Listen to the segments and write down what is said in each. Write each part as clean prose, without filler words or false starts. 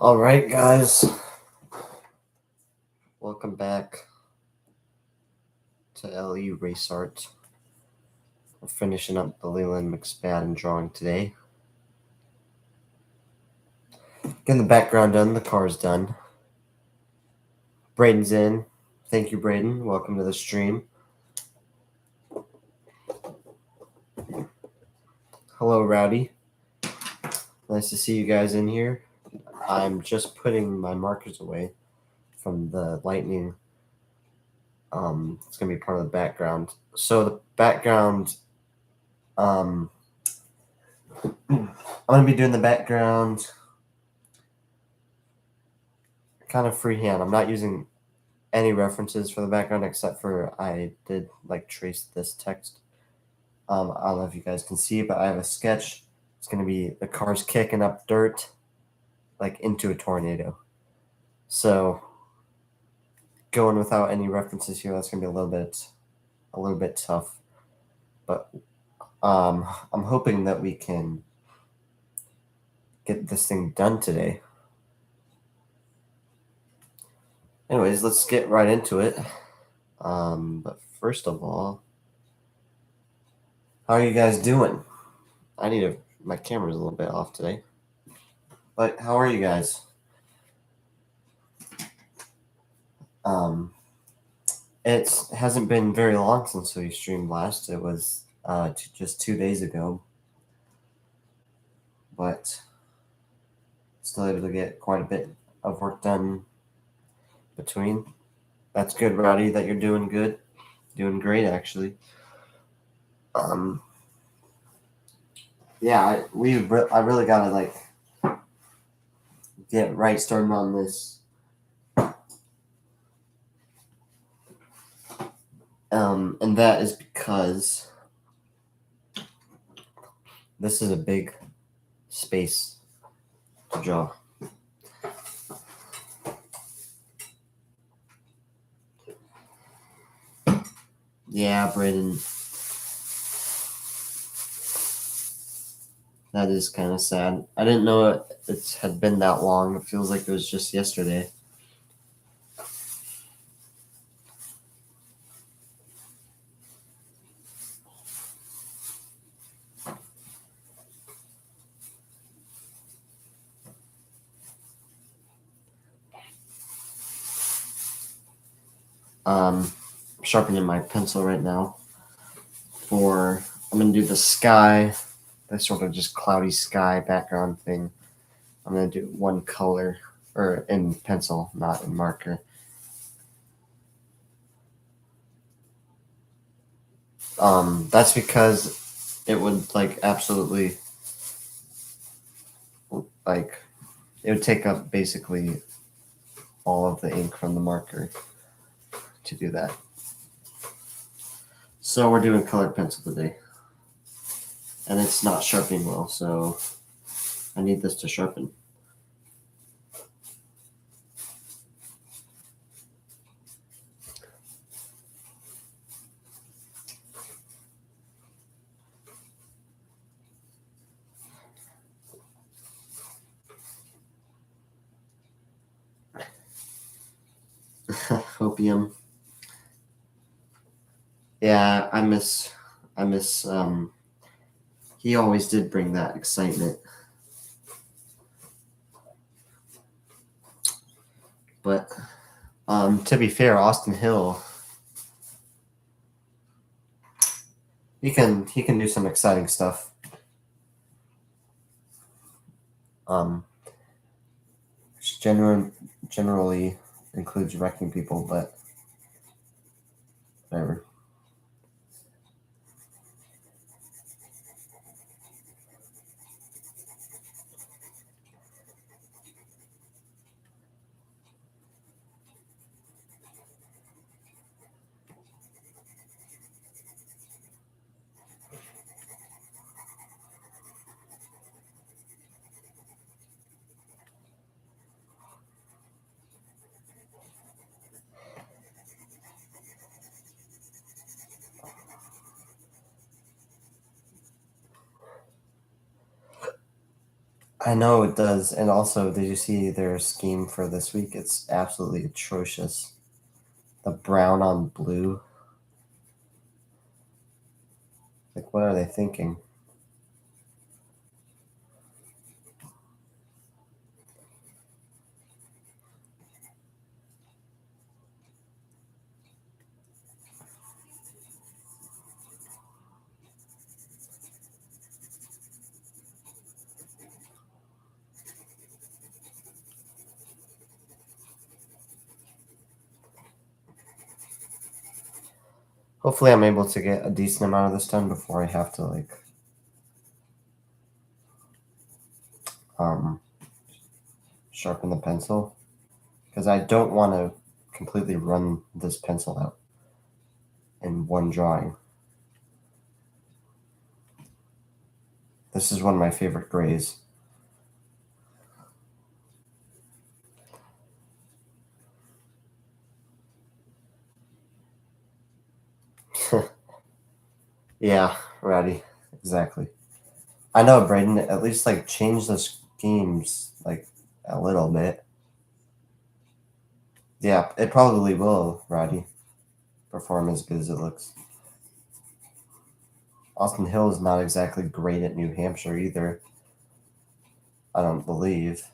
All right, guys. Welcome back to LE Race Art. We're finishing up the Lealand McSpadden drawing today. Getting the background done, the car's done. Braden's in. Thank you, Braden. Welcome to the stream. Hello, Rowdy. Nice to see you guys in here. I'm just putting my markers away from the lightning. It's going to be part of the background. So the background, I'm going to be doing the background kind of freehand. I'm not using any references for the background except for I did trace this text. I don't know if you guys can see, but I have a sketch. It's going to be the cars kicking up dirt into a tornado. So going without any references here, that's going to be a little bit tough. But I'm hoping that we can get this thing done today. Anyways, let's get right into it. But first of all, how are you guys doing? My camera's a little bit off today. But how are you guys? It hasn't been very long since we streamed last. It was just 2 days ago. But still able to get quite a bit of work done between. That's good, Roddy, that you're doing good. Doing great, actually. Yeah, I really gotta get right started on this. And that is because this is a big space to draw. Yeah, Braden. That is kind of sad. I didn't know it had been that long. It feels like it was just yesterday. Sharpening my pencil right now. I'm going to do the sky, that sort of just cloudy sky background thing. I'm going to do one color, or in pencil, not in marker. That's because it would absolutely, it would take up basically all of the ink from the marker to do that. So we're doing colored pencil today. And it's not sharpening well, so I need this to sharpen. Opium. Yeah, I miss he always did bring that excitement. But to be fair, Austin Hill, he can do some exciting stuff. Which generally includes wrecking people, but whatever. I know it does. And also, did you see their scheme for this week? It's absolutely atrocious. The brown on blue. Like, what are they thinking? Hopefully, I'm able to get a decent amount of this done before I have to, like, sharpen the pencil. Because I don't want to completely run this pencil out in one drawing. This is one of my favorite grays. Yeah, Rowdy. Exactly. I know, Braden. At least like change the schemes like a little bit. Yeah, it probably will, Roddy, perform as good as it looks. Austin Hill is not exactly great at New Hampshire either. I don't believe.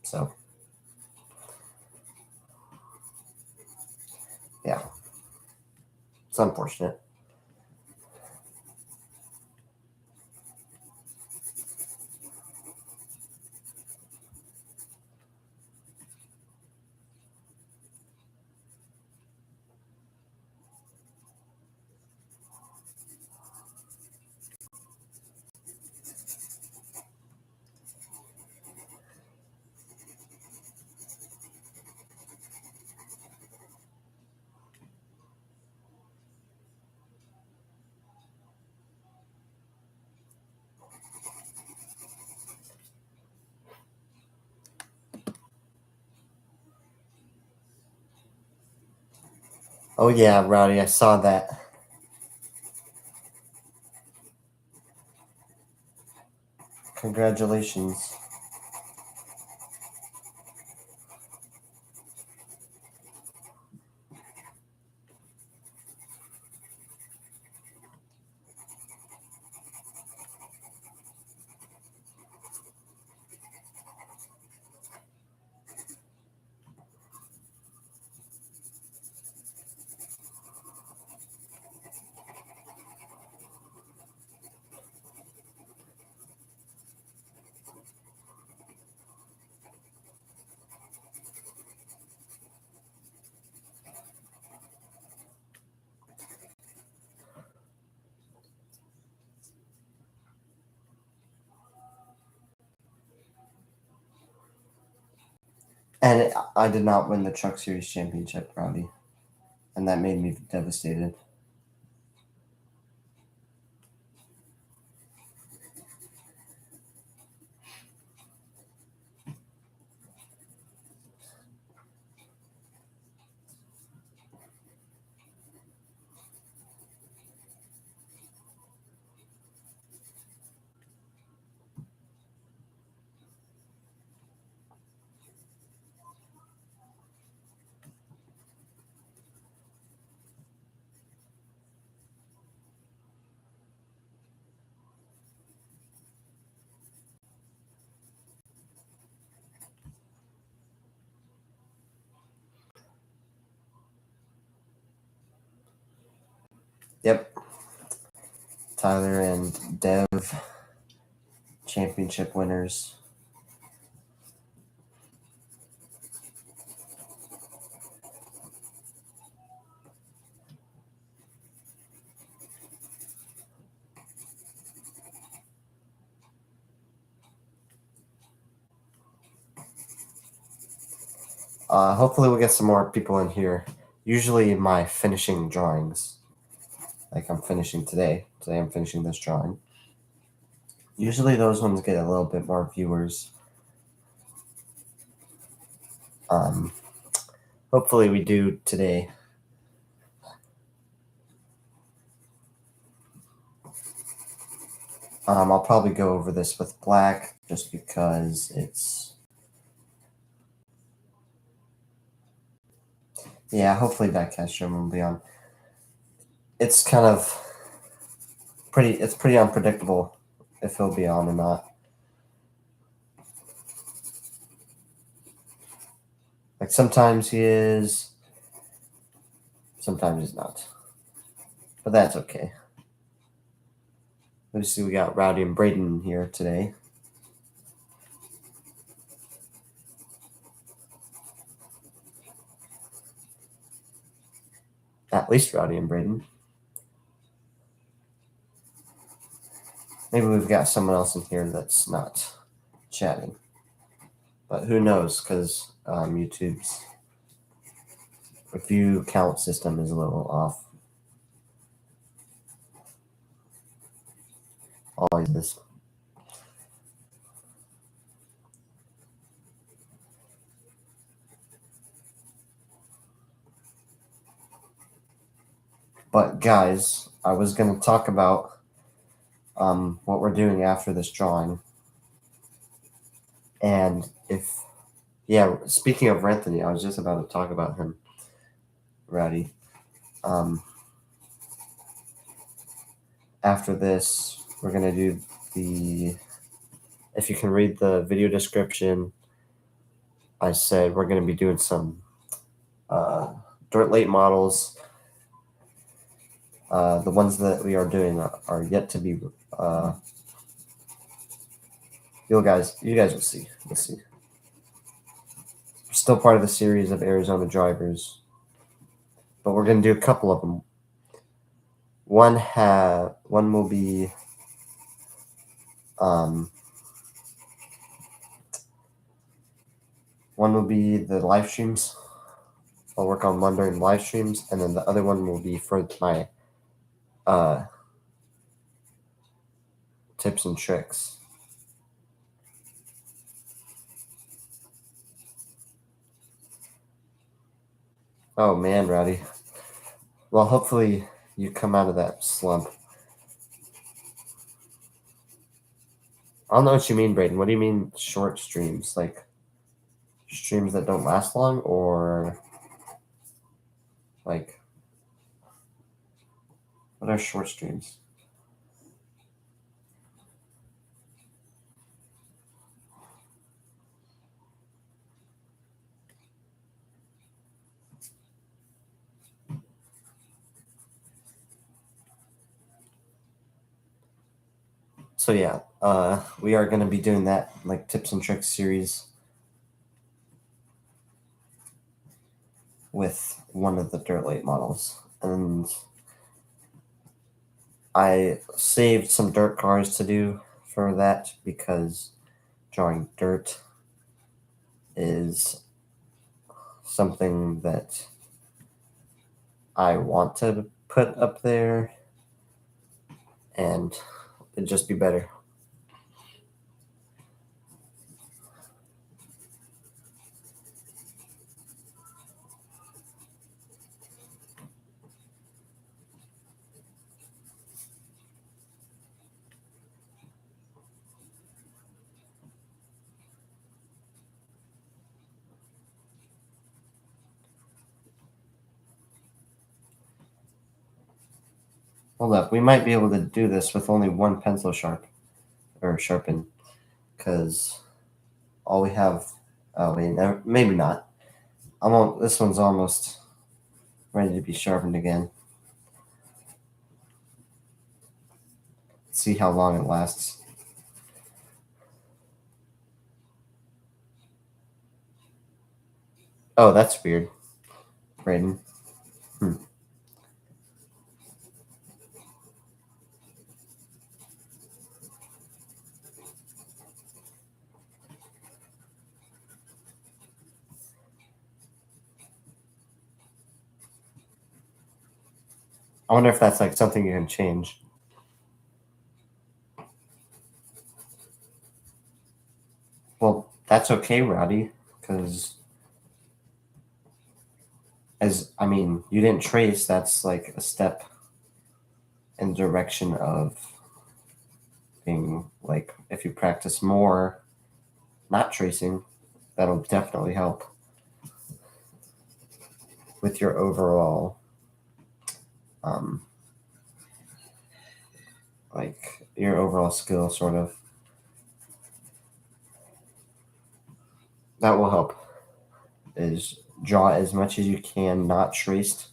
So, yeah, it's unfortunate. Oh yeah, Rowdy, I saw that. Congratulations. And I did not win the Truck Series championship, Rowdy, and that made me devastated. Yep. Tyler and Dev, championship winners. Hopefully, we'll get some more people in here. Usually, my finishing drawings, like I'm finishing today. Today, I'm finishing this drawing. Usually, those ones get a little bit more viewers. Hopefully, we do today. I'll probably go over this with black just because it's... Yeah, hopefully that Castro will be on. It's kind of it's pretty unpredictable if he'll be on or not. Like sometimes he is, sometimes he's not. But that's okay. Let's see, we got Rowdy and Braden here today. At least Rowdy and Braden. Maybe we've got someone else in here that's not chatting. But who knows, because YouTube's review count system is a little off. Always is. But guys, I was going to talk about what we're doing after this drawing. And speaking of Anthony, I was just about to talk about him, Rowdy. After this, we're going to do if you can read the video description, I said we're going to be doing some dirt late models. The ones that we are doing are yet to be... you guys will see. We'll see. We're still part of the series of Arizona drivers, but we're going to do a couple of them. One will be the live streams. I'll work on one during live streams, and then the other one will be for my tips and tricks. Oh man, Rowdy. Well, hopefully you come out of that slump. I don't know what you mean, Braden. What do you mean short streams? Like streams that don't last long, or like what are short streams? So yeah, we are going to be doing that, like tips and tricks series with one of the dirt late models. And I saved some dirt cars to do for that because drawing dirt is something that I want to put up there, and it'd just be better. Hold up, we might be able to do this with only one pencil sharpen, because all we have... Oh wait, maybe not. This one's almost ready to be sharpened again. Let's see how long it lasts. Oh, that's weird, Braden. I wonder if that's like something you can change. Well, that's okay, Rowdy, because you didn't trace. That's like a step in the direction of making, like, if you practice more not tracing, that'll definitely help with your overall like your overall skill, sort of. That will help, is draw as much as you can not traced.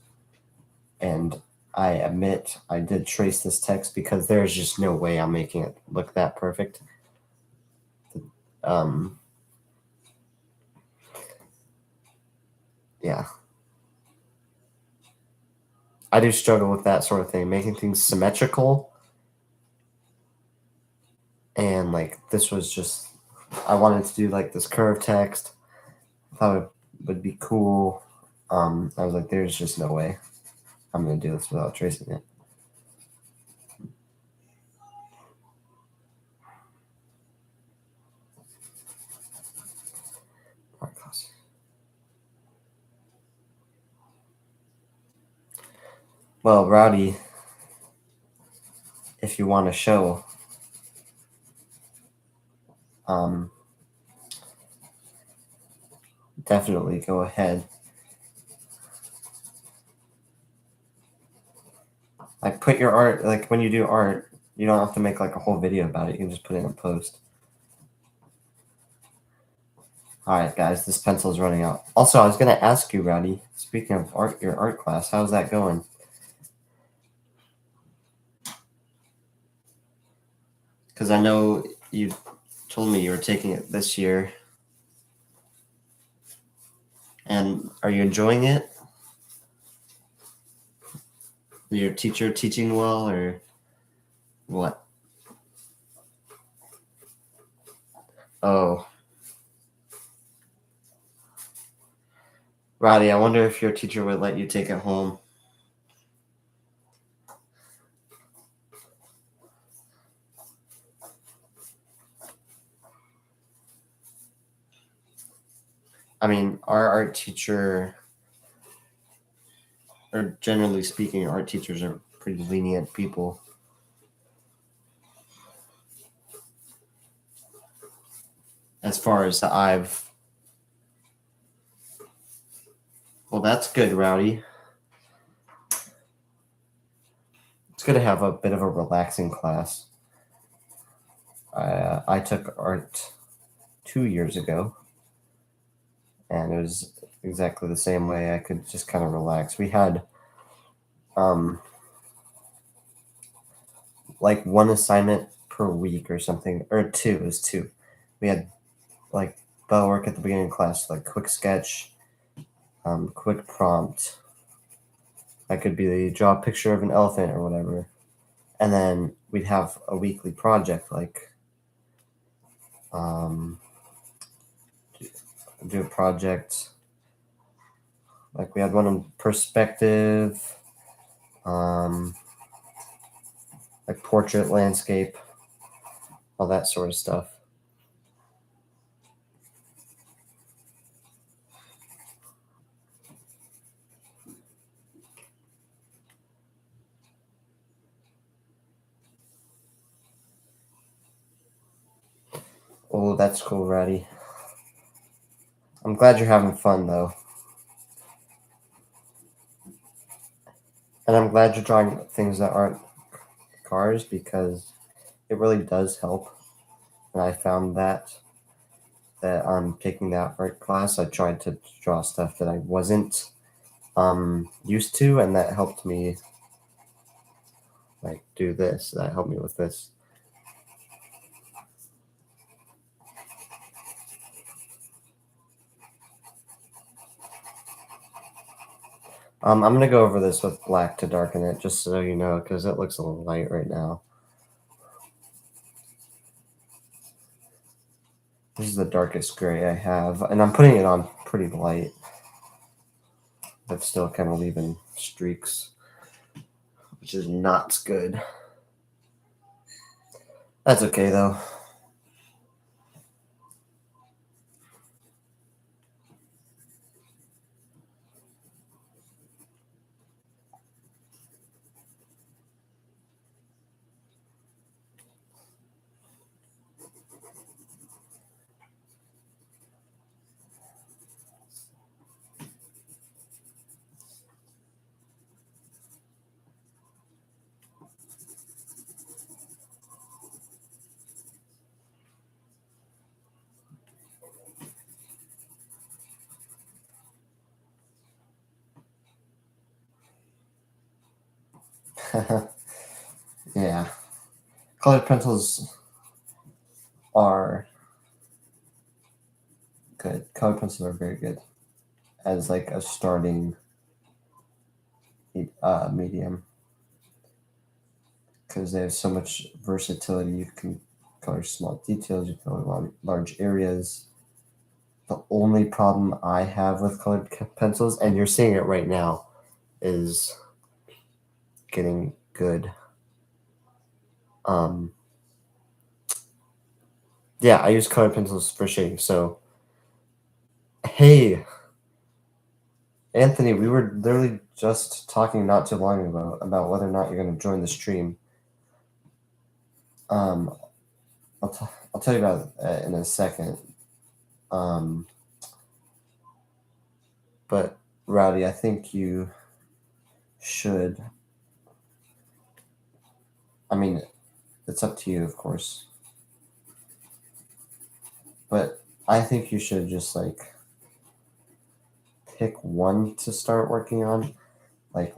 And I admit I did trace this text because there's just no way I'm making it look that perfect. Yeah. I do struggle with that sort of thing, making things symmetrical. And like this was just, I wanted to do like this curved text. I thought it would be cool. I was like, there's just no way I'm going to do this without tracing it. Well, Rowdy, if you want to show, definitely go ahead. Like, put your art, like when you do art, you don't have to make like a whole video about it. You can just put it in post. All right, guys, this pencil is running out. Also, I was going to ask you, Rowdy, speaking of art, your art class, how's that going? Because I know you told me you were taking it this year. And are you enjoying it? Is your teacher teaching well, or what? Oh. Roddy, I wonder if your teacher would let you take it home. I mean, our art teacher, or generally speaking, art teachers are pretty lenient people. As far as I've... Well, that's good, Rowdy. It's good to have a bit of a relaxing class. I took art 2 years ago, and it was exactly the same way. I could just kind of relax. We had like one assignment per week or something, or two. It was two. We had like bell work at the beginning of class, like quick sketch, quick prompt. That could be the draw a picture of an elephant or whatever. And then we'd have a weekly project, like do a project. Like we had one on perspective, like portrait, landscape, all that sort of stuff. Oh, that's cool, Ratty. I'm glad you're having fun, though. And I'm glad you're drawing things that aren't cars, because it really does help. And I found that taking that art class, I tried to draw stuff that I wasn't used to, and that helped me like do this. That helped me with this. I'm gonna go over this with black to darken it, just so you know, because it looks a little light right now. This is the darkest gray I have, and I'm putting it on pretty light, but still kind of leaving streaks, which is not good. That's okay, though. Yeah. Colored pencils are good. Colored pencils are very good as like a starting medium because they have so much versatility. You can color small details, you can color large areas. The only problem I have with colored pencils, and you're seeing it right now, is getting good. Yeah, I use colored pencils for shading. So, hey, Anthony, we were literally just talking not too long ago about whether or not you're going to join the stream. I'll tell you about it in a second. But Rowdy, I think you should. I mean, it's up to you, of course. But I think you should just like pick one to start working on. Like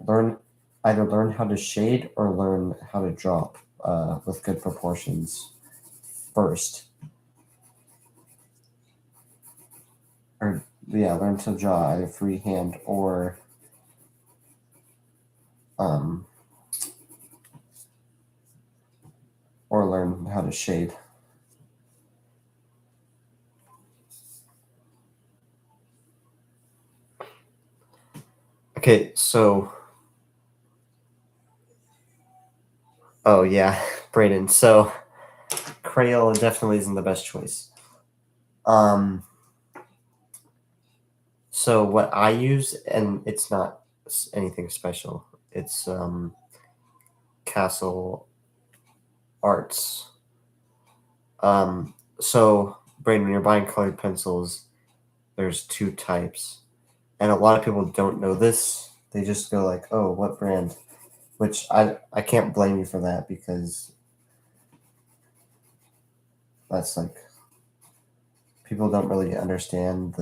either learn how to shade or learn how to draw with good proportions first. Or yeah, learn to draw either freehand or learn how to shade. Okay, so oh yeah, Brayden. So Crayola definitely isn't the best choice. So what I use, and it's not anything special. It's Castle Arts. So Brayden, when you're buying colored pencils, there's two types, and a lot of people don't know this. They just go like, "Oh, what brand?" Which I can't blame you for that because that's like people don't really understand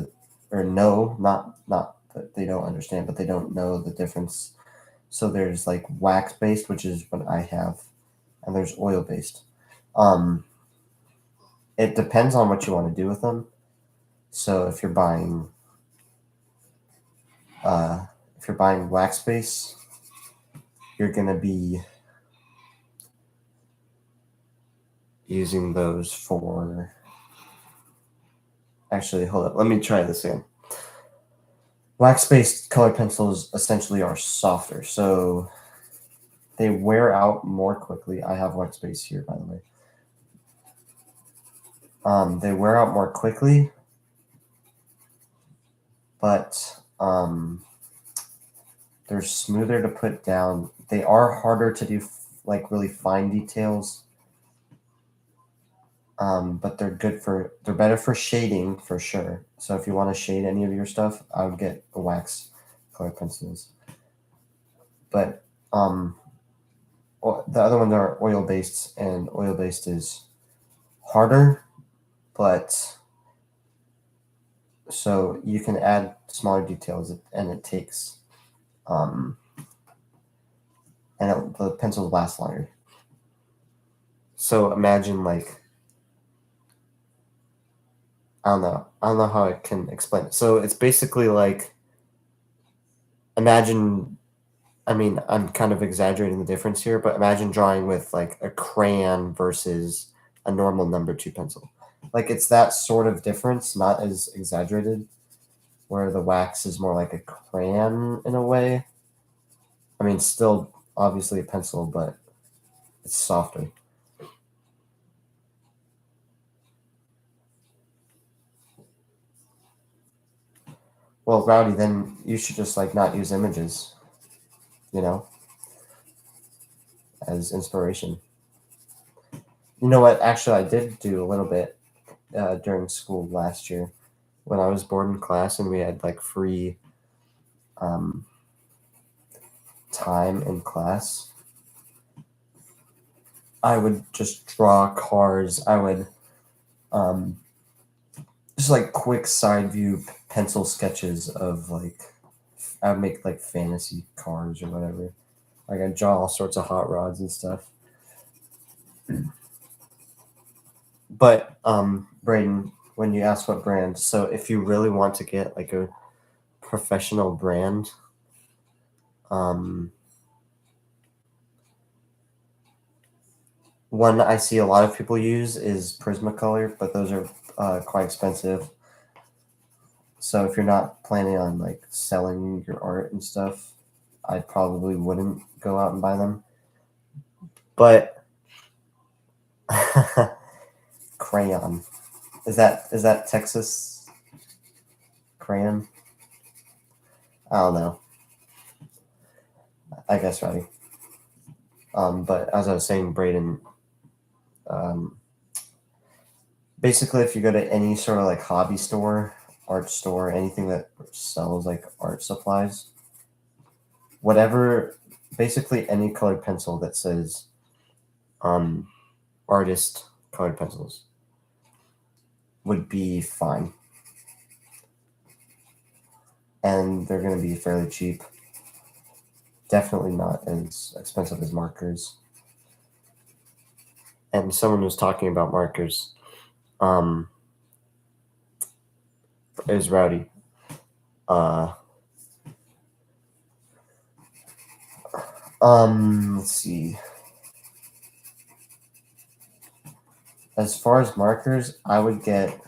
or know not that they don't understand, but they don't know the difference. So there's like wax based, which is what I have, and there's oil based. It depends on what you want to do with them. So if you're buying wax base, you're gonna be using those for. Actually, hold up. Let me try this again. Wax-based colored pencils essentially are softer, so they wear out more quickly. I have wax base here, by the way. They wear out more quickly, but they're smoother to put down. They are harder to do like really fine details, but they're better for shading for sure. So if you want to shade any of your stuff, I would get a wax colored pencils. But the other ones are oil based, and oil based is harder, but so you can add smaller details, and it takes the pencils last longer. So imagine like I don't know how I can explain it. So it's basically like imagine. I mean, I'm kind of exaggerating the difference here, but imagine drawing with like a crayon versus a normal number 2 pencil. Like it's that sort of difference, not as exaggerated, where the wax is more like a crayon in a way. I mean, still obviously a pencil, but it's softer. Well, Rowdy, then you should just like not use images, as inspiration. You know what? Actually, I did do a little bit during school last year when I was bored in class and we had like free time in class. I would just draw cars. I would just like quick side view pencil sketches of like I would make like fantasy cars or whatever. Like I draw all sorts of hot rods and stuff. But Braden, when you ask what brand, so if you really want to get like a professional brand, one I see a lot of people use is Prismacolor, but those are quite expensive. So if you're not planning on like selling your art and stuff, I probably wouldn't go out and buy them. But crayon, is that Texas crayon? I don't know. I guess right. But as I was saying, Braden, basically, if you go to any sort of like hobby store, art store, anything that sells like art supplies, whatever, basically any colored pencil that says artist colored pencils would be fine. And they're going to be fairly cheap. Definitely not as expensive as markers. And someone was talking about markers. It was Rowdy. Let's see. As far as markers, I would get.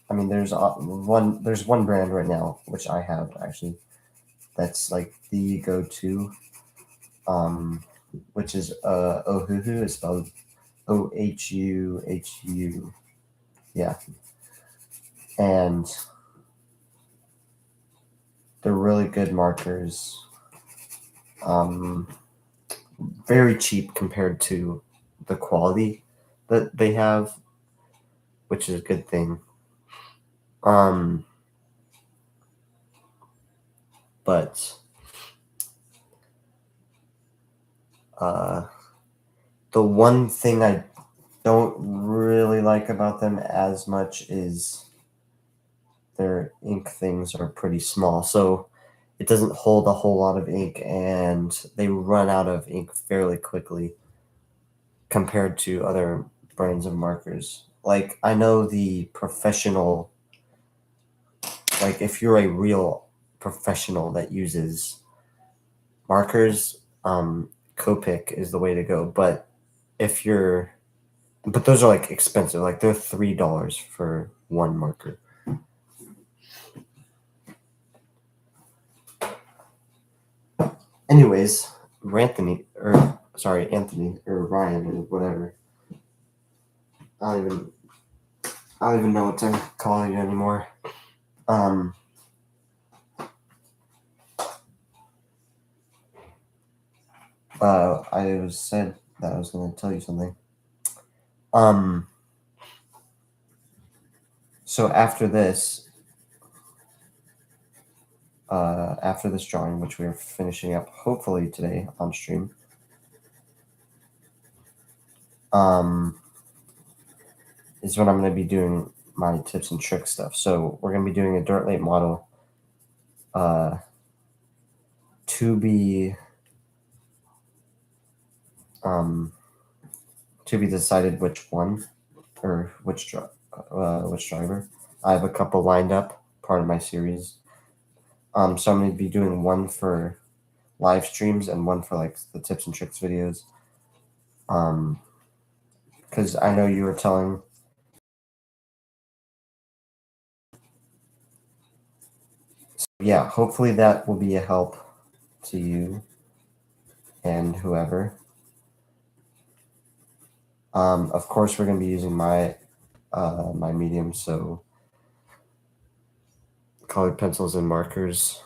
I mean, there's one brand right now which I have actually. That's like the go-to. Which is Ohuhu. It's spelled Ohuhu. Yeah, and they're really good markers. Very cheap compared to the quality that they have, which is a good thing. But the one thing I don't really like about them as much is their ink things are pretty small. So it doesn't hold a whole lot of ink and they run out of ink fairly quickly compared to other brands of markers. Like I know the professional, like if you're a real professional that uses markers, Copic is the way to go. But but those are like expensive. Like they're $3 for one marker. Anyways, Anthony or Ryan or whatever. I don't even know what to call you anymore. I said that I was going to tell you something. So after this drawing, which we are finishing up hopefully today on stream, is when I'm going to be doing my tips and tricks stuff. So we're going to be doing a dirt late model, to be decided which one or which driver. I have a couple lined up, part of my series. So I'm going to be doing one for live streams and one for like the tips and tricks videos. Because I know you were telling. So yeah, hopefully that will be a help to you and whoever. Of course, we're going to be using my medium, so colored pencils and markers.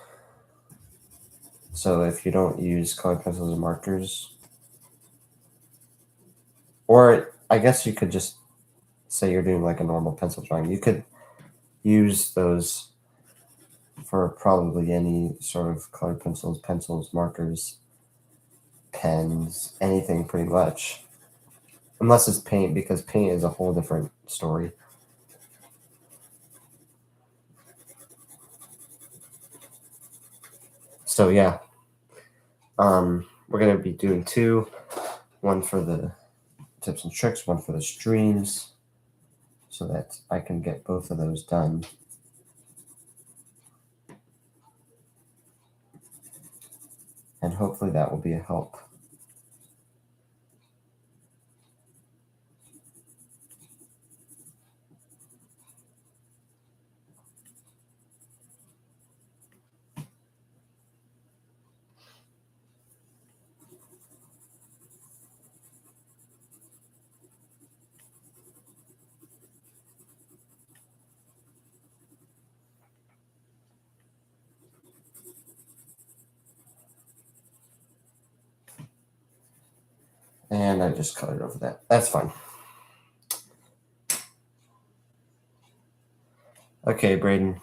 So if you don't use colored pencils and markers, or I guess you could just say you're doing like a normal pencil drawing, you could use those for probably any sort of colored pencils, markers, pens, anything pretty much. Unless it's paint, because paint is a whole different story. So yeah. we're going to be doing two, one for the tips and tricks, one for the streams, so that I can get both of those done. And hopefully that will be a help. And I just colored over that. That's fine. Okay, Braden.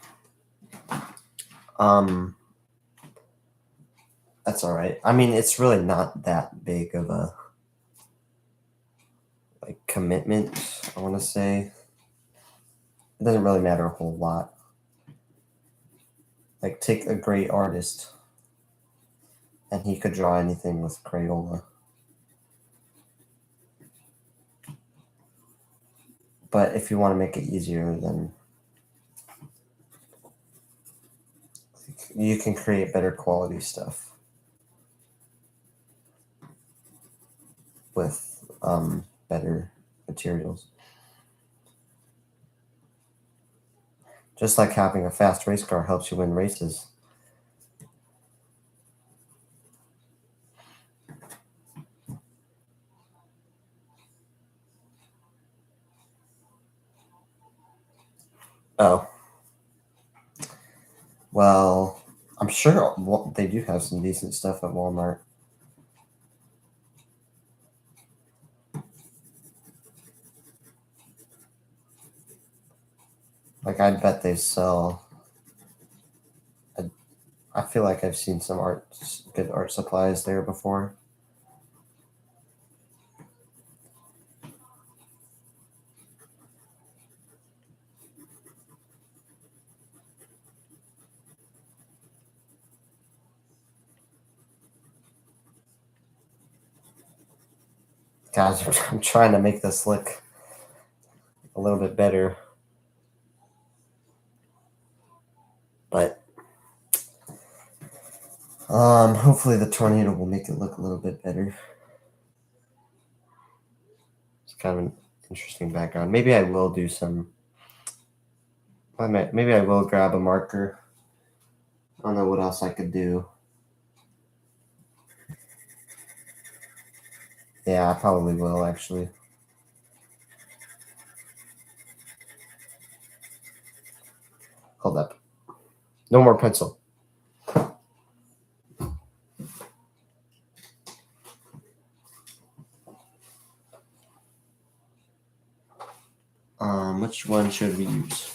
That's all right. I mean, it's really not that big of a commitment, I want to say. It doesn't really matter a whole lot. Like, take a great artist, and he could draw anything with Crayola. But if you want to make it easier, then you can create better quality stuff with better materials. Just like having a fast race car helps you win races. Oh. Well, I'm sure they do have some decent stuff at Walmart. Like, I bet they sell. I feel like I've seen some good art supplies there before. Guys, I'm trying to make this look a little bit better. But hopefully the tornado will make it look a little bit better. It's kind of an interesting background. Maybe I will do some. Maybe I will grab a marker. I don't know what else I could do. Yeah, I probably will actually. Hold up. No more pencil. Which one should we use?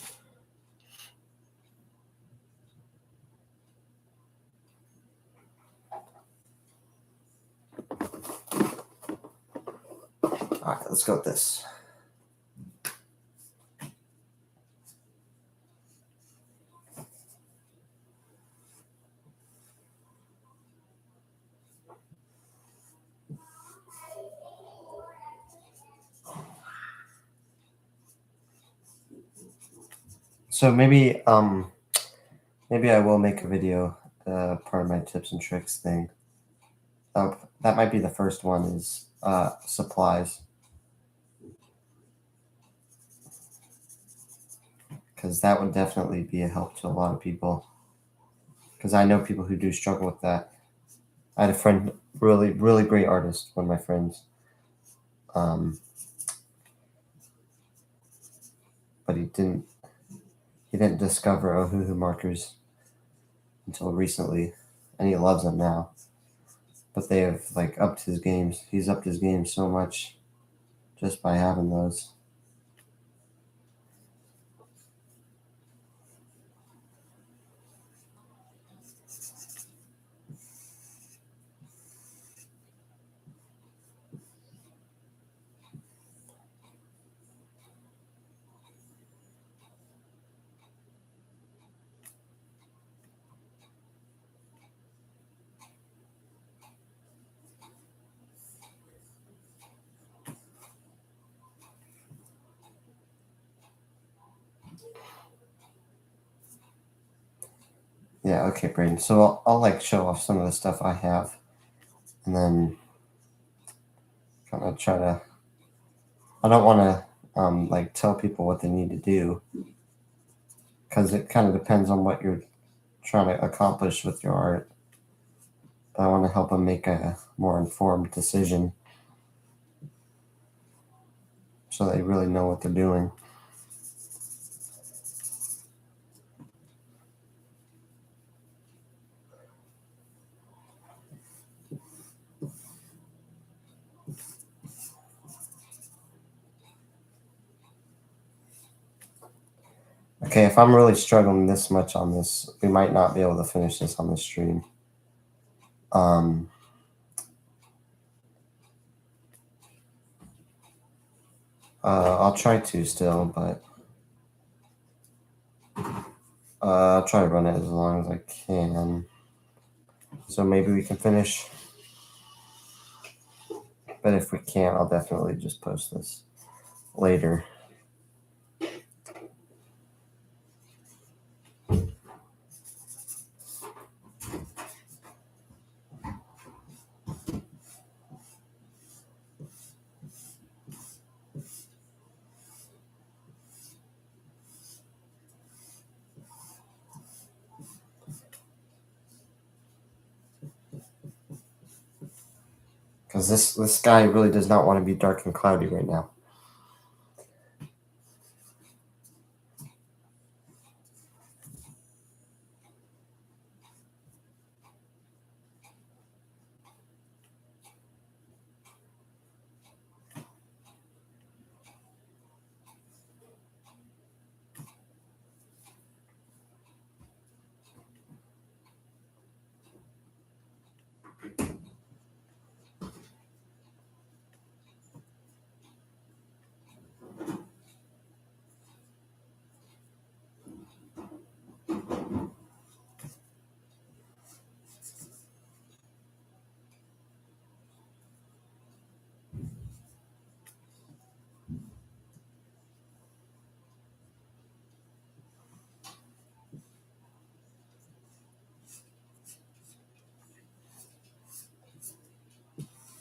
All right, let's go with this. So maybe I will make a video, part of my tips and tricks thing. That might be the first one, is supplies. Because that would definitely be a help to a lot of people. Because I know people who do struggle with that. I had a friend, really, really great artist, one of my friends. But he didn't discover Ohuhu markers until recently, and he loves them now. But they have upped his games. He's upped his game so much just by having those. Yeah, okay, Braden. So I'll like show off some of the stuff I have, and then kind of try to. I don't want to like tell people what they need to do because it kind of depends on what you're trying to accomplish with your art. But I want to help them make a more informed decision so they really know what they're doing. Okay, if I'm really struggling this much on this, we might not be able to finish this on the stream. I'll try to still, but I'll try to run it as long as I can. So maybe we can finish. But if we can't, I'll definitely just post this later. Because this sky really does not want to be dark and cloudy right now.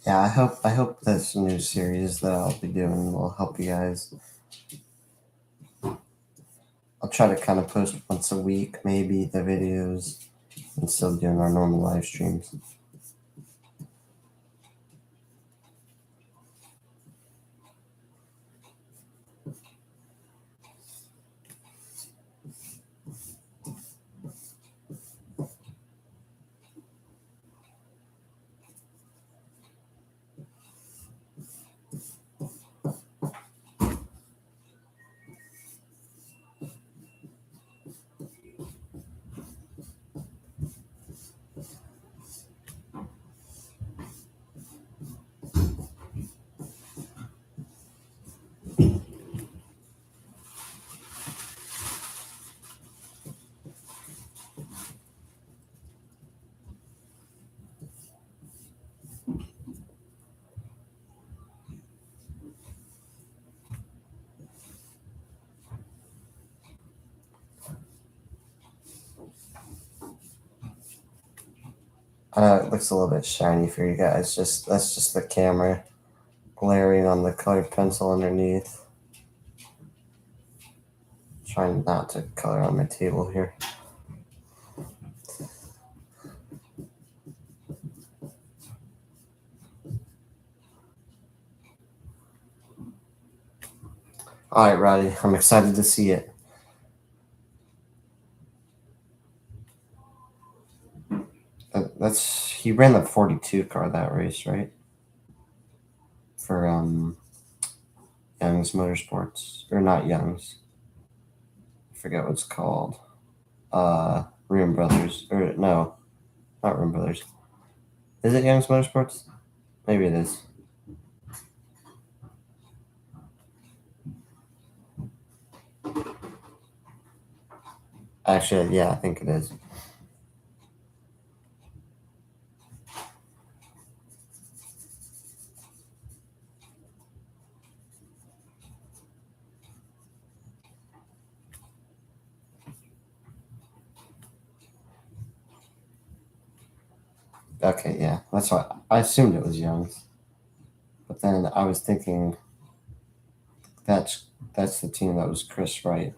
Yeah, I hope this new series that I'll be doing will help you guys. I'll try to kind of post once a week, maybe, the videos, and still doing our normal live streams. It looks a little bit shiny for you guys. That's just the camera glaring on the colored pencil underneath. Trying not to color on my table here. All right, Roddy, I'm excited to see it. He ran the 42 car that race, right? For Young's Motorsports, or not Young's. I forget what it's called. Room Brothers, or no, not Room Brothers. Is it Young's Motorsports? Maybe it is. Actually, yeah, I think it is. Okay, yeah, that's why I assumed it was Young's, but then I was thinking that's the team that was Chris Wright,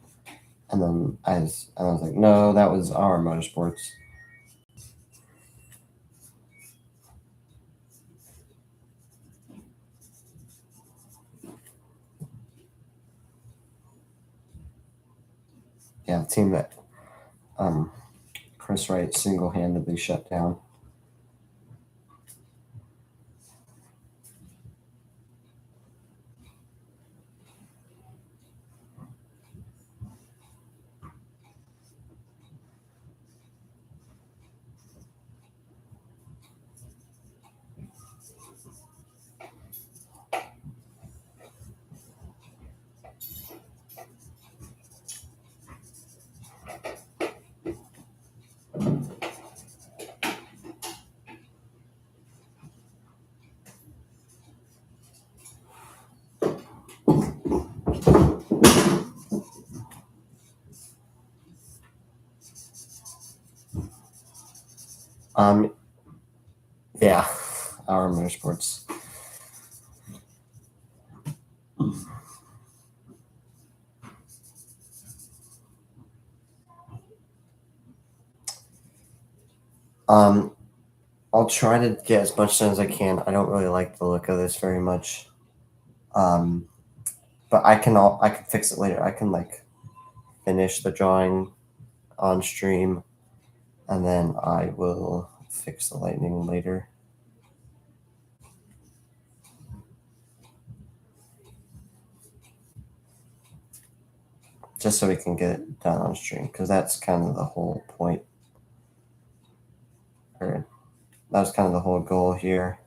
and then I was like, no, that was our Motorsports. Yeah, the team that Chris Wright single-handedly shut down. Yeah, our Motorsports. I'll try to get as much done as I can. I don't really like the look of this very much. But I can fix it later. I can like finish the drawing on stream, and then I will fix the lightning later. Just so we can get it done on stream, because that's kind of the whole point. Or that was kind of the whole goal here.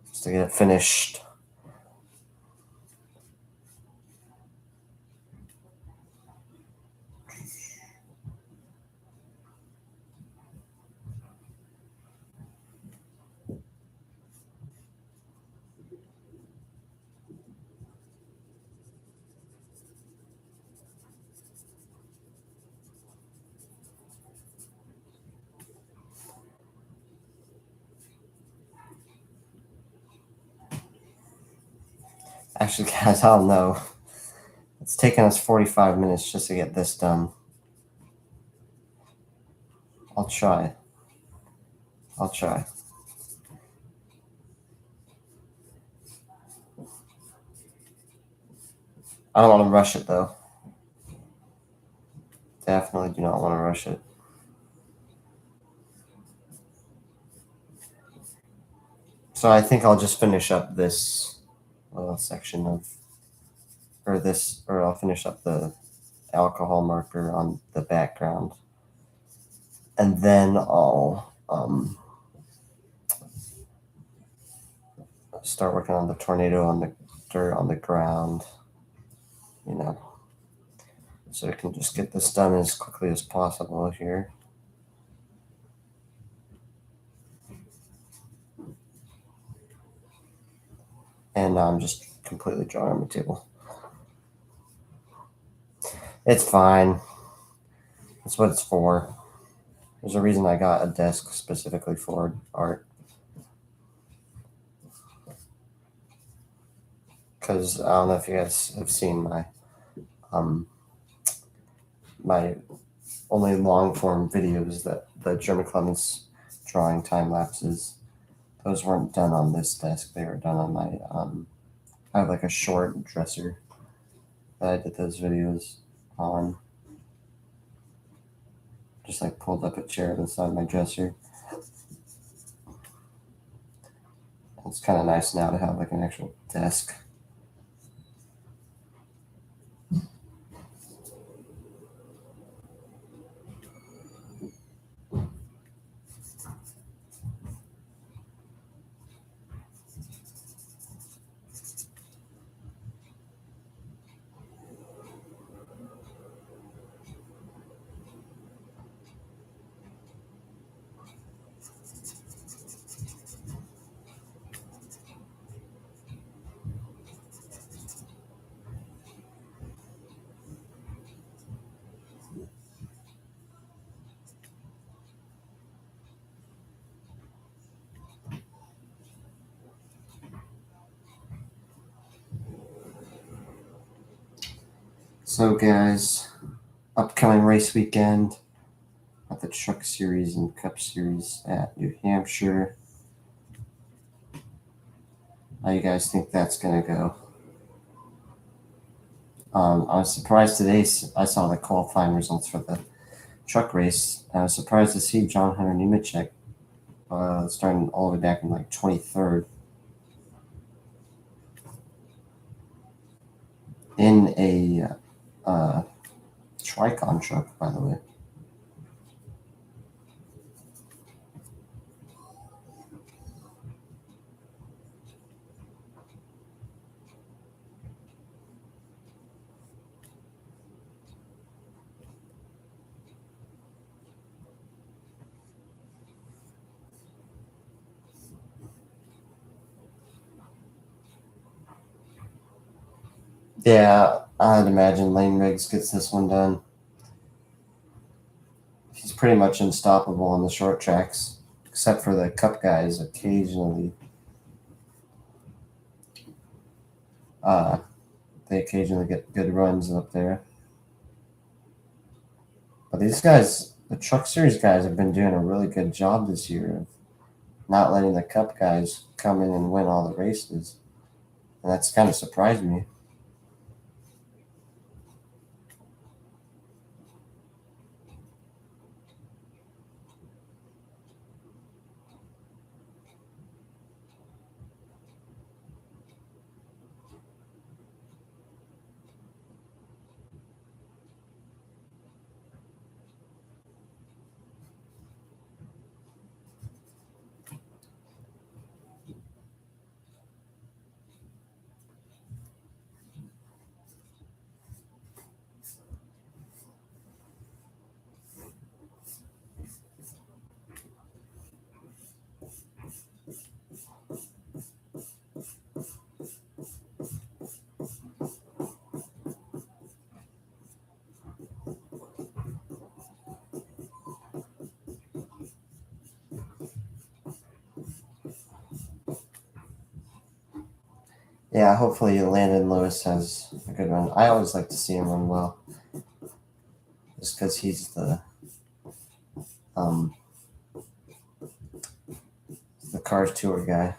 Just to get it finished. Actually, guys, I don't know. It's taken us 45 minutes just to get this done. I'll try. I don't want to rush it, though. Definitely do not want to rush it. So I think I'll just finish up this section of, or I'll finish up the alcohol marker on the background, and then I'll start working on the tornado on the dirt on the ground, so we can just get this done as quickly as possible here. And now I'm just completely drawing on the table. It's fine. That's what it's for. There's a reason I got a desk specifically for art. Because I don't know if you guys have seen my only long form videos, that the German Clemens drawing time lapses. Those weren't done on this desk. They were done on my I have like a short dresser that I did those videos on. Just like pulled up a chair beside my dresser. It's kind of nice now to have like an actual desk. So, guys, upcoming race weekend at the Truck Series and Cup Series at New Hampshire. How you guys think that's gonna go? I was surprised today. I saw the qualifying results for the truck race. I was surprised to see John Hunter Nemechek starting all the way back in like 23rd in a Tricon truck, by the way. Yeah, I'd imagine Lane Riggs gets this one done. He's pretty much unstoppable on the short tracks, except for the Cup guys. Occasionally, they occasionally get good runs up there. But these guys, the Truck Series guys, have been doing a really good job this year of not letting the Cup guys come in and win all the races, and that's kind of surprised me. Yeah, hopefully Landon Lewis has a good run. I always like to see him run well, just because he's um, the Cars Tour guy.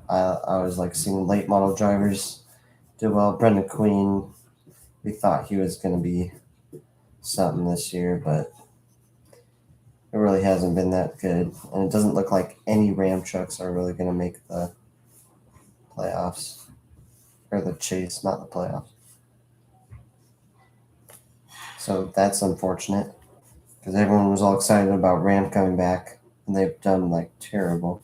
I always like seeing late model drivers do well. Brendan Queen, we thought he was going to be something this year, but it really hasn't been that good. And it doesn't look like any Ram trucks are really going to make the playoffs. Or the chase, not the playoffs. So that's unfortunate. Because everyone was all excited about Ram coming back. And they've done like terrible.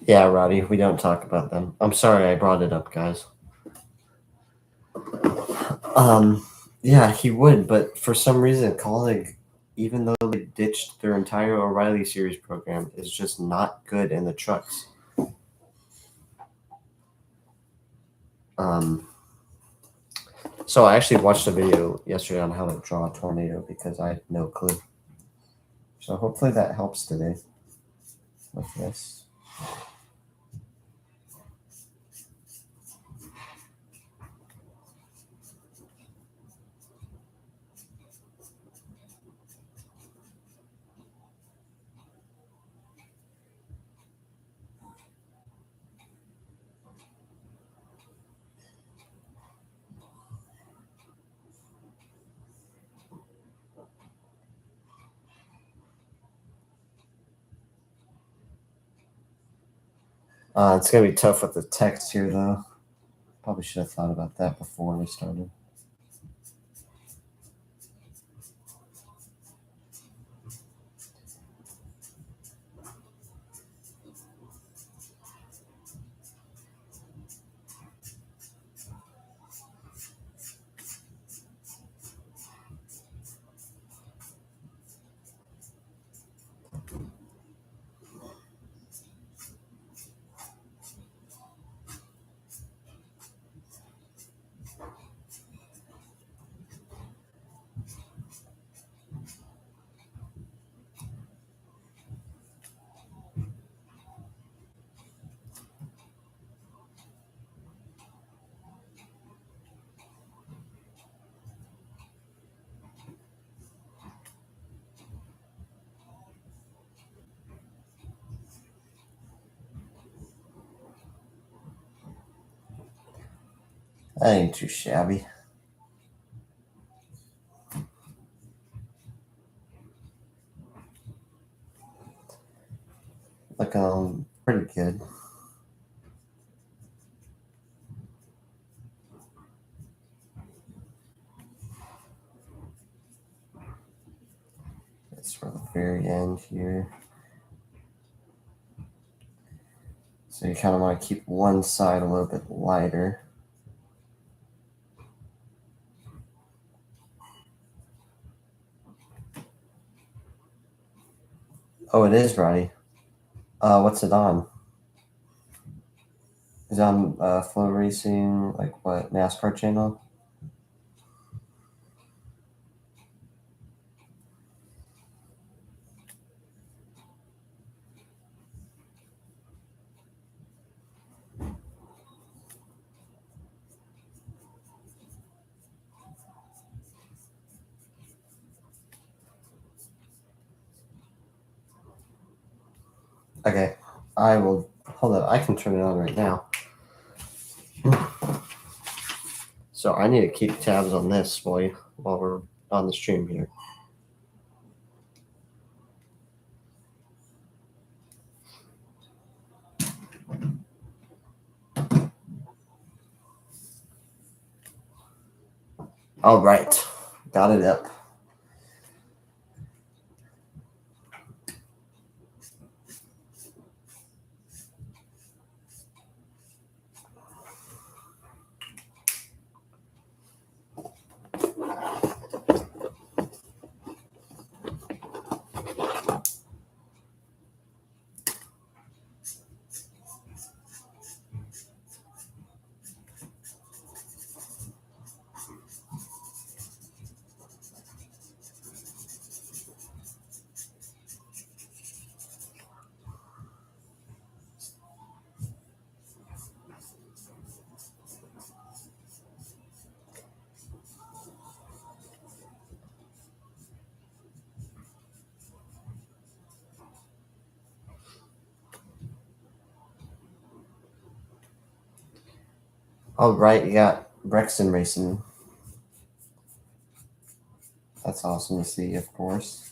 Yeah, Roddy, we don't talk about them. I'm sorry I brought it up, guys. Yeah, he would, but for some reason, Colleague, even though they ditched their entire O'Reilly Series program, is just not good in the trucks. So I actually watched a video yesterday on how to draw a tornado because I had no clue. So hopefully that helps today with this. It's gonna be tough with the text here, though. Probably should have thought about that before we started. That ain't too shabby. Looking pretty good. It's for the very end here. So you kind of want to keep one side a little bit lighter. Oh, it is, Roddy. What's it on? Is it on Flow Racing, like what, NASCAR channel? Okay, I will, hold on, I can turn it on right now. So I need to keep tabs on this while we're on the stream here. All right, got it up. All right, you got Brexton Racing. That's awesome to see, of course.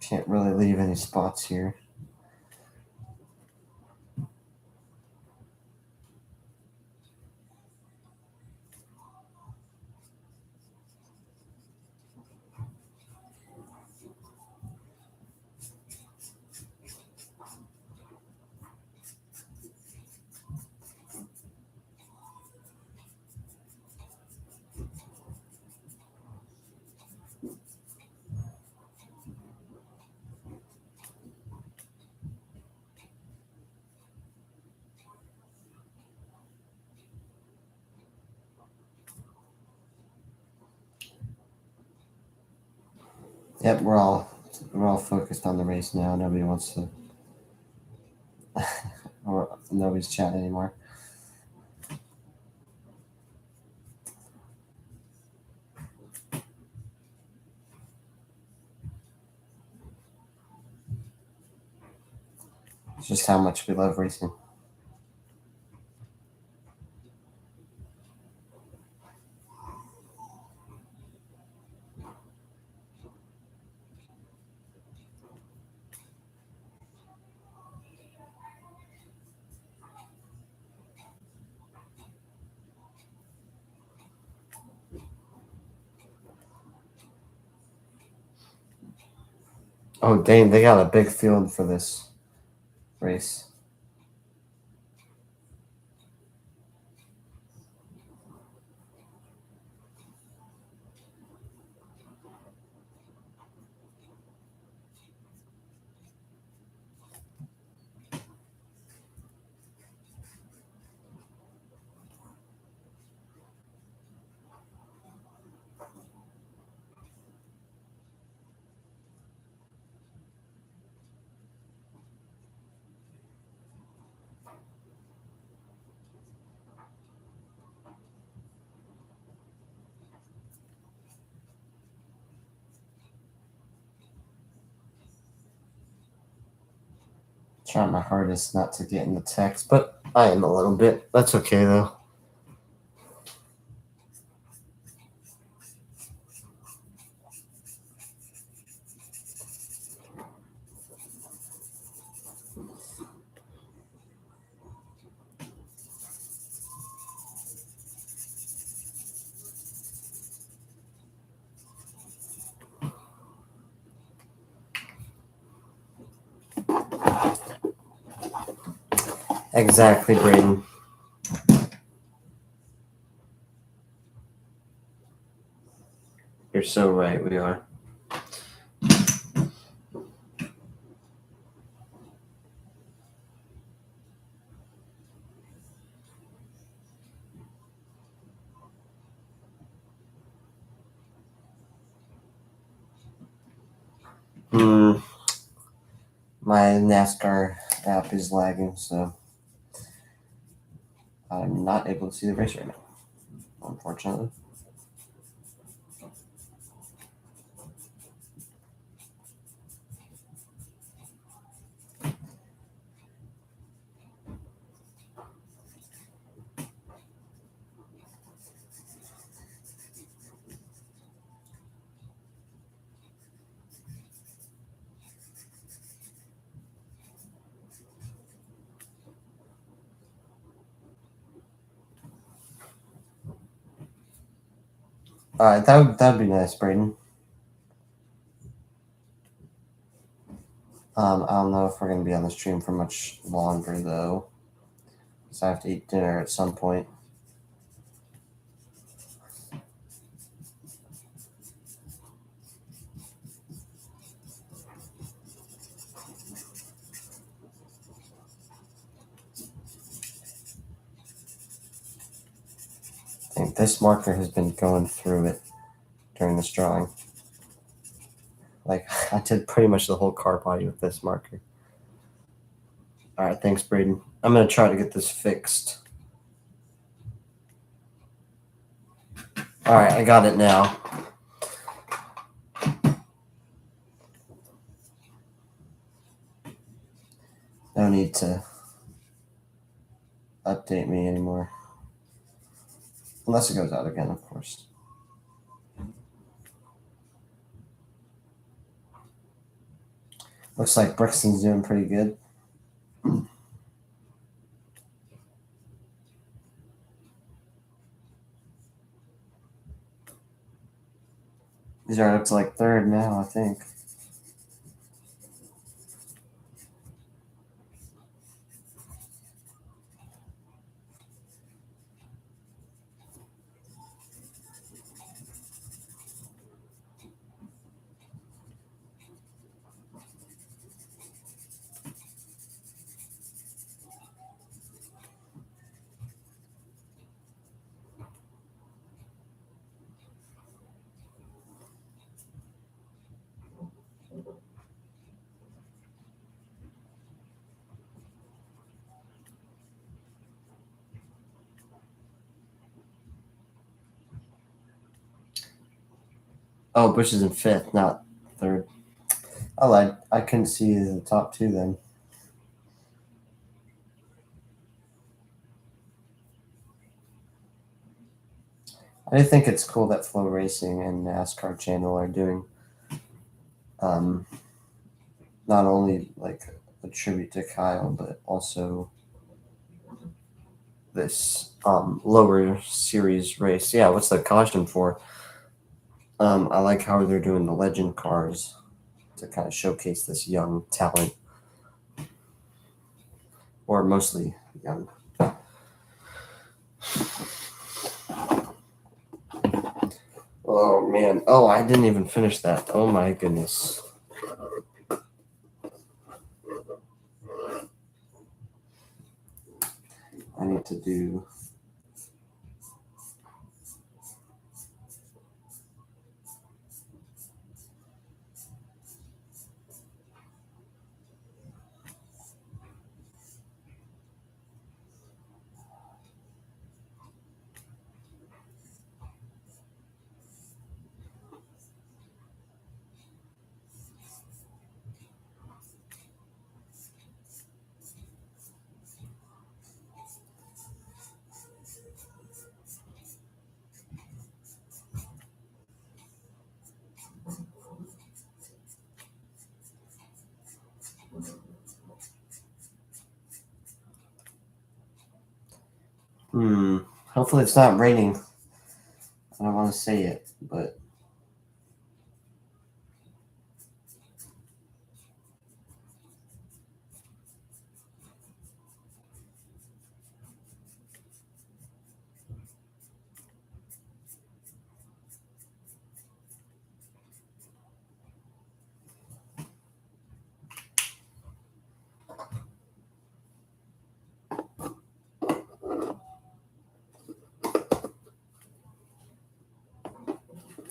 Can't really leave any spots here. Yep, we're all focused on the race now. Nobody wants to, or nobody's chatting anymore. It's just how much we love racing. Oh, dang, they got a big field for this race. Trying my hardest not to get in the text, but I am a little bit. That's okay though. Exactly, Braden. You're so right, we are. My NASCAR app is lagging, so I'm not able to see the race right now, unfortunately. All right, that'd be nice, Braden. I don't know if we're gonna be on the stream for much longer though, because I have to eat dinner at some point. I think this marker has been going through it during this drawing. Like I did pretty much the whole car body with this marker. All right, thanks, Braden. I'm gonna try to get this fixed. All right, I got it now. No need to update me anymore. Unless it goes out again, of course. Looks like Brixton's doing pretty good. These are up to like third now, I think. Oh, Bush is in fifth, not third. I lied. I couldn't see the top two then. I do think it's cool that Flow Racing and NASCAR Channel are doing not only like a tribute to Kyle, but also this lower series race. Yeah, what's the caution for? I like how they're doing the legend cars to kind of showcase this young talent, or mostly young. Oh man! Oh, I didn't even finish that. Oh my goodness! I need to do. Hopefully it's not raining. I don't want to say it, but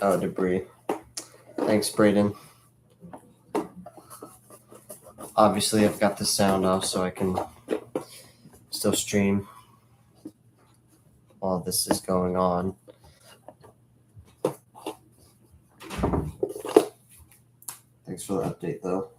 oh, debris. Thanks, Braden. Obviously, I've got the sound off so I can still stream while this is going on. Thanks for the update, though.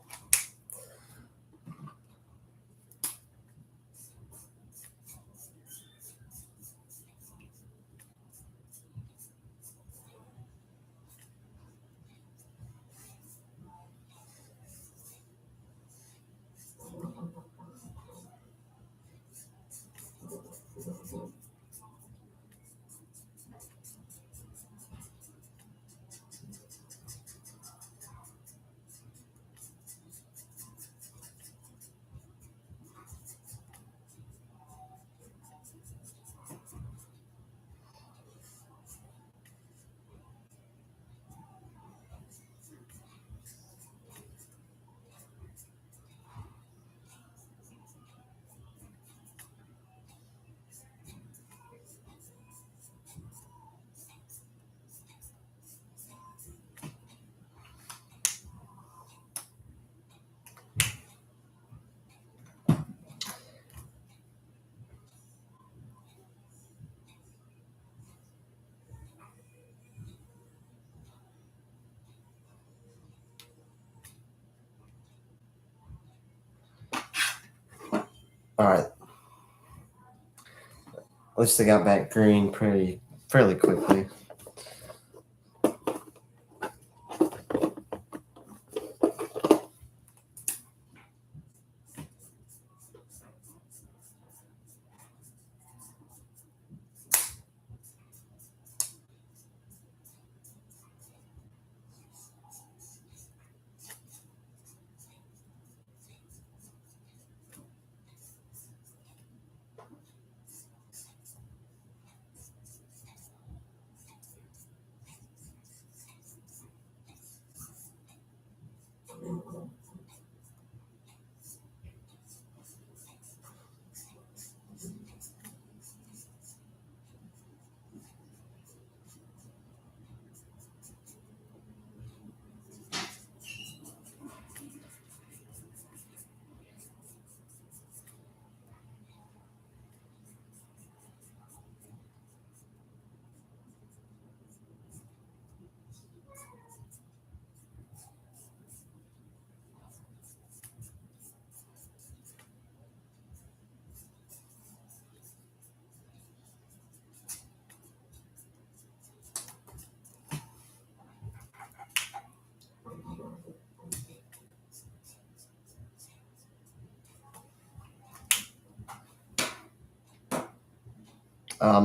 All right. At least they got back green fairly quickly.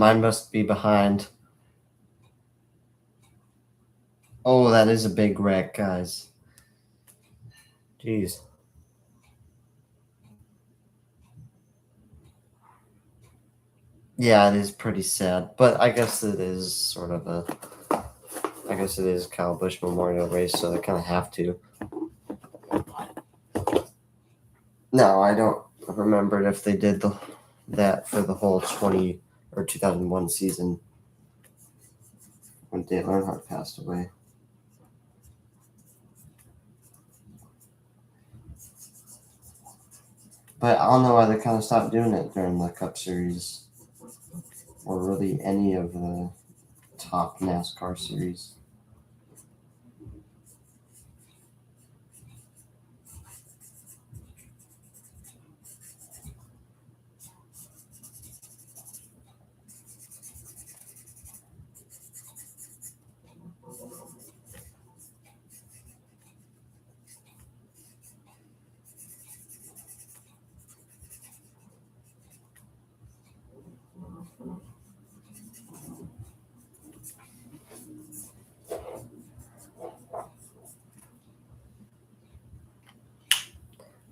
Mine must be behind. Oh, that is a big wreck, guys. Jeez. Yeah, it is pretty sad, but I guess it is sort of I guess it is Kyle Busch Memorial Race, so they kind of have to. No, I don't remember if they did that for the whole 2001 season when Dale Earnhardt passed away. But I don't know why they kind of stopped doing it during the Cup Series or really any of the top NASCAR series.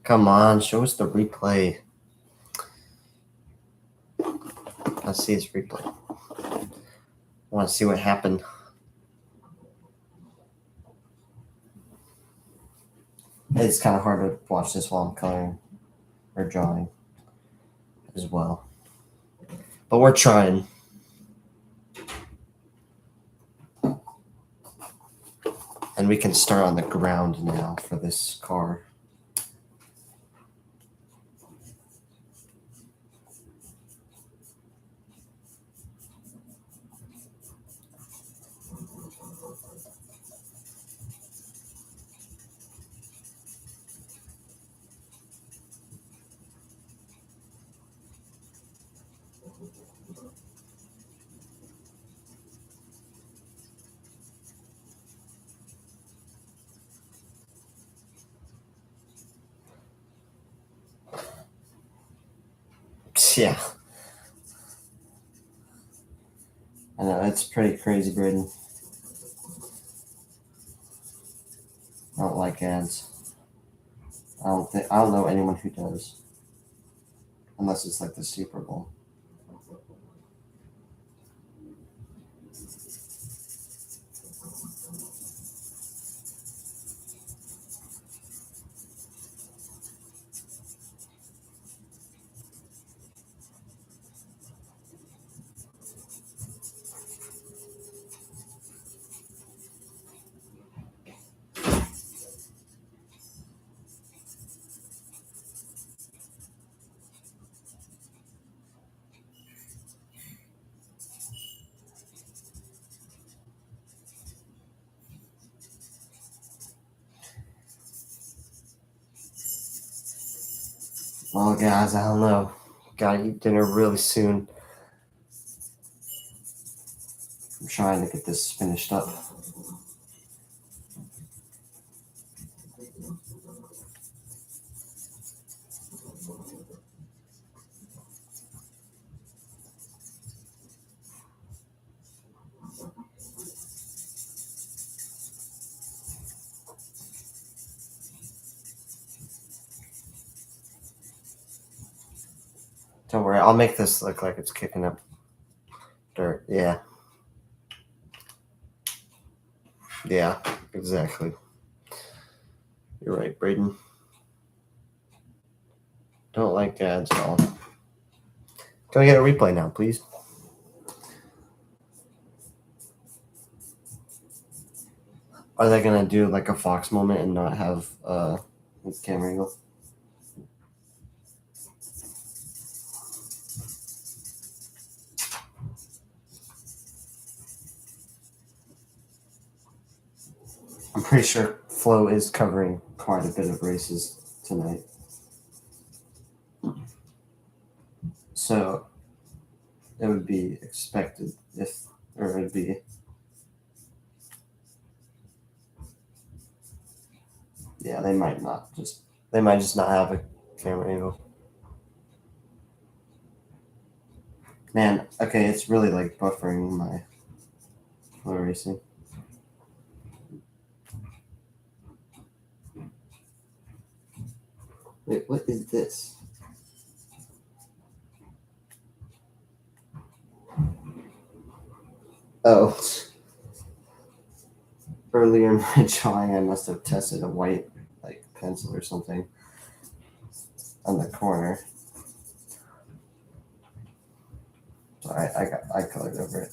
Come on, show us the replay. Let's see his replay. I want to see what happened. It's kind of hard to watch this while I'm coloring or drawing as well. But we're trying. And we can start on the ground now for this car. Yeah. I know, it's pretty crazy, Braden. I don't like ads. I don't know anyone who does. Unless it's like the Super Bowl. Well, guys, I don't know. Gotta eat dinner really soon. I'm trying to get this finished up. Don't worry, I'll make this look like it's kicking up dirt. Yeah. Yeah, exactly. You're right, Braden. Don't like ads at all. Can I get a replay now, please? Are they gonna do like a Fox moment and not have camera angle? I'm pretty sure Flo is covering quite a bit of races tonight. So it would be expected or it would be. Yeah, they might just not have a camera angle. Man, okay, it's really like buffering my Flo racing. Wait, what is this? Oh. Earlier in my drawing, I must have tested a white like pencil or something on the corner. So I colored over it.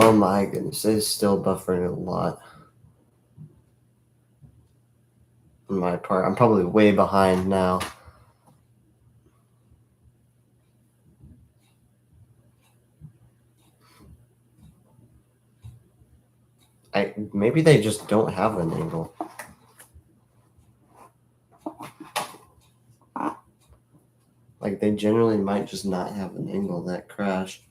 Oh my goodness, it is still buffering a lot on my part. I'm probably way behind now. Maybe they just don't have an angle. Like they generally might just not have an angle that crashed.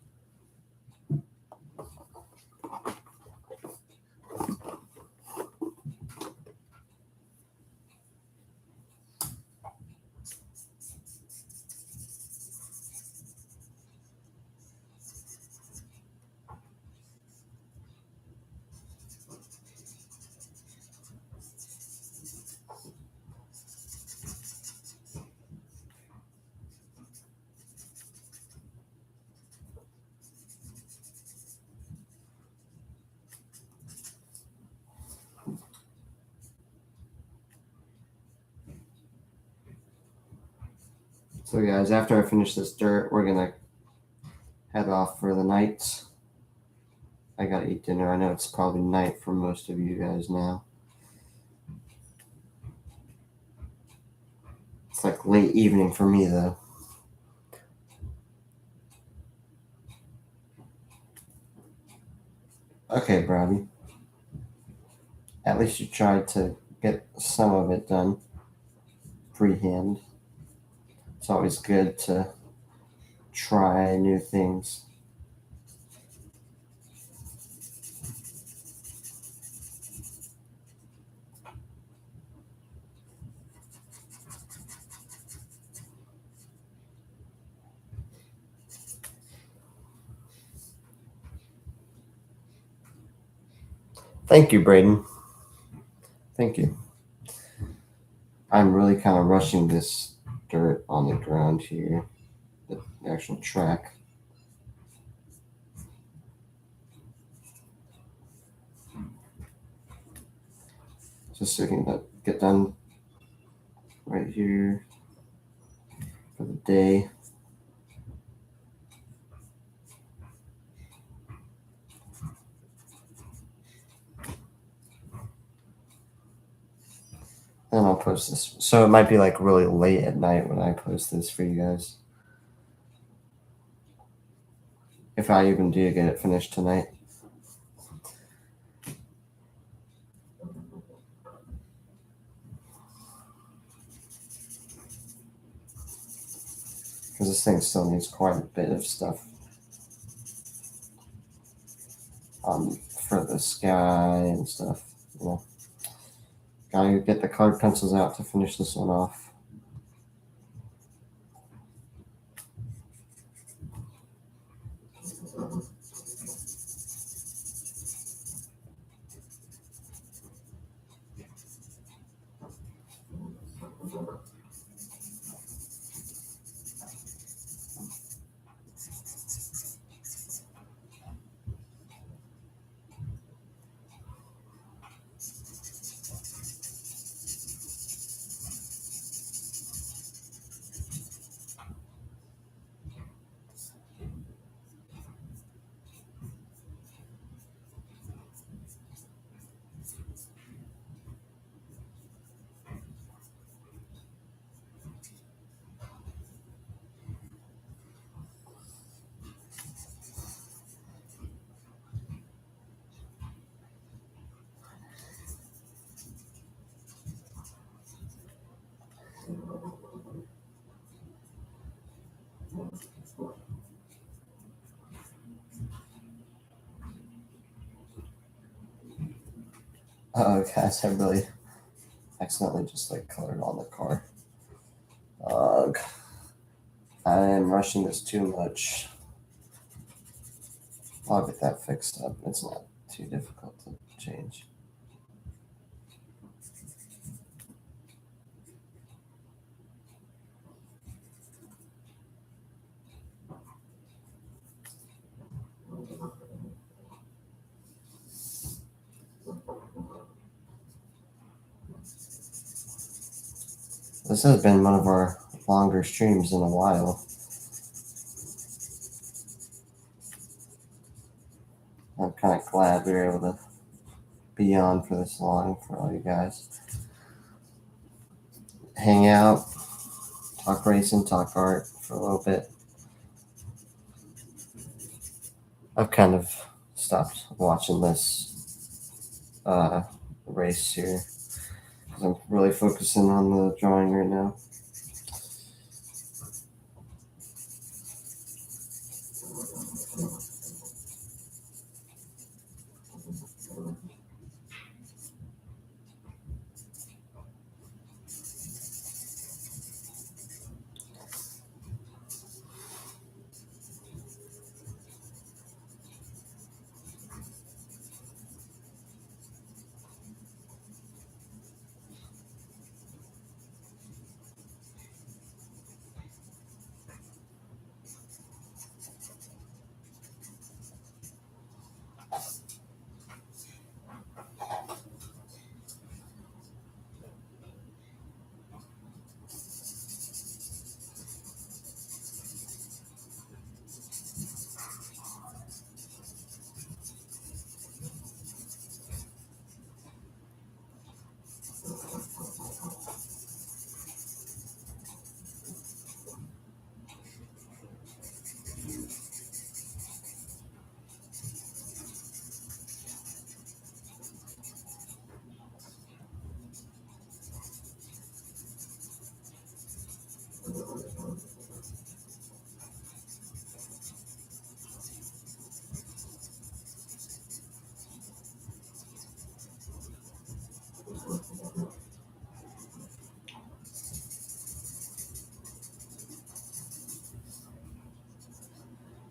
So guys, after I finish this dirt, we're gonna head off for the night. I gotta eat dinner. I know it's probably night for most of you guys now. It's like late evening for me though. Okay, Bobby. At least you tried to get some of it done freehand. It's always good to try new things. Thank you, Braden. Thank you. I'm really kind of rushing this dirt on the ground here, the actual track. Just so we can get done right here for the day. Then I'll post this. So it might be like really late at night when I post this for you guys. If I even do get it finished tonight. Because this thing still needs quite a bit of stuff for the sky and stuff. You know, gotta get the colored pencils out to finish this one off. Oh, guys, I really accidentally just like colored on the car. Ugh. I am rushing this too much. I'll get that fixed up. It's not too difficult to change. This has been one of our longer streams in a while. I'm kind glad we were able to be on for this long for all you guys. Hang out, talk racing, talk art for a little bit. I've kind of stopped watching this race here because I'm really focusing on the drawing right now.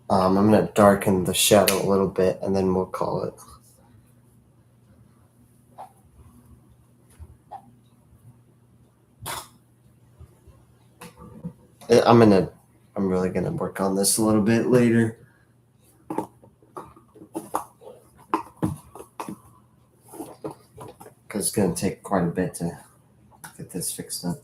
I'm going to darken the shadow a little bit and then we'll call it. I'm really going to work on this a little bit later. Because it's going to take quite a bit to get this fixed up.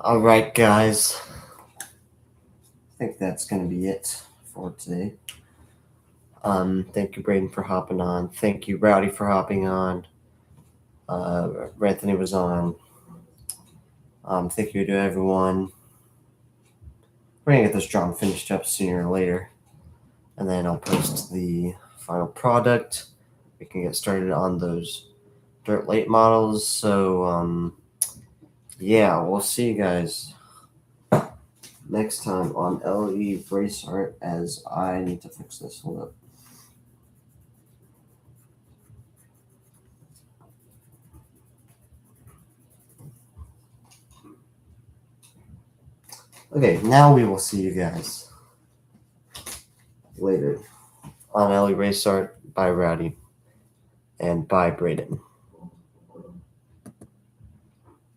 All right, guys. I think that's going to be it for today. Thank you, Braden, for hopping on. Thank you, Rowdy, for hopping on. Anthony was on. Thank you to everyone. We're going to get this drawing finished up sooner or later. And then I'll post the final product. We can get started on those dirt late models. So, yeah, we'll see you guys next time on LE Race Art as I need to fix this. Hold up. Okay, now we will see you guys later on LE Race Art by Rowdy and by Braden.